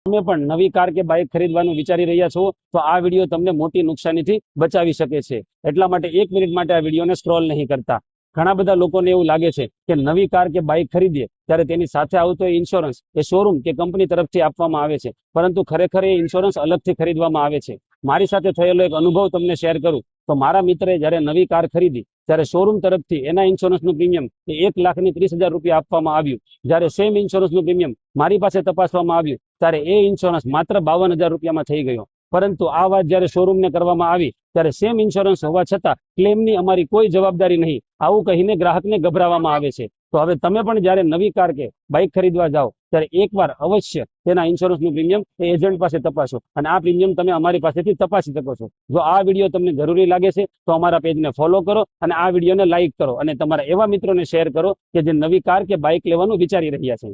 તમે પણ નવી કાર કે બાઇક ખરીદવાનું વિચારી રહ્યા છો તો આ વિડીયો તમને મોટી નુકસાનીથી બચાવી શકે છે. એટલા માટે 1 મિનિટ માટે આ વિડીયોને સ્ક્રોલ નહીં કરતા. ઘણા બધા લોકોને એવું લાગે છે કે નવી કાર કે બાઇક ખરીદીએ ત્યારે તેની સાથે આવતો ઇન્સ્યોરન્સ એ શોરૂમ કે કંપની તરફથી આપવામાં આવે છે, પરંતુ ખરેખર એ ઇન્સ્યોરન્સ અલગથી ખરીદવામાં આવે છે. મારી સાથે થયેલો એક અનુભવ તમને શેર કરું તો મારા મિત્રે જ્યારે નવી કાર ખરીદી ત્યારે શોરૂમ તરફથી એના ઇન્સ્યોરન્સનું પ્રીમિયમ એ 1,30,000 રૂપિયા આપવામાં આવ્યું. જ્યારે સેમ ઇન્સ્યોરન્સનું પ્રીમિયમ મારી પાસે તપાસવામાં આવ્યું ત્યારે એ ઇન્સ્યોરન્સ માત્ર 52,000 રૂપિયામાં થઈ ગયો. પરંતુ આ વાત જ્યારે શોરૂમને કરવામાં આવી ત્યારે સેમ ઇન્સ્યોરન્સ હોવા છતાં ક્લેમની અમારી કોઈ જવાબદારી નહીં, આવું કહીને ગ્રાહકને ગભરાવવામાં આવે છે. તો હવે તમે પણ જ્યારે નવી કાર કે બાઇક ખરીદવા જાઓ ત્યારે એકવાર અવશ્ય તેના ઇન્સ્યોરન્સનું પ્રીમિયમ એ એજન્ટ પાસે તપાસો, અને આ પ્રીમિયમ તમે અમારી પાસેથી તપાસી શકો છો. જો આ વિડીયો તમને જરૂરી લાગે છે તો અમારા પેજને ફોલો કરો અને આ વિડીયોને લાઇક કરો અને તમારા એવા મિત્રોને શેર કરો કે જે નવી કાર કે બાઇક લેવાનું વિચારી રહ્યા છે.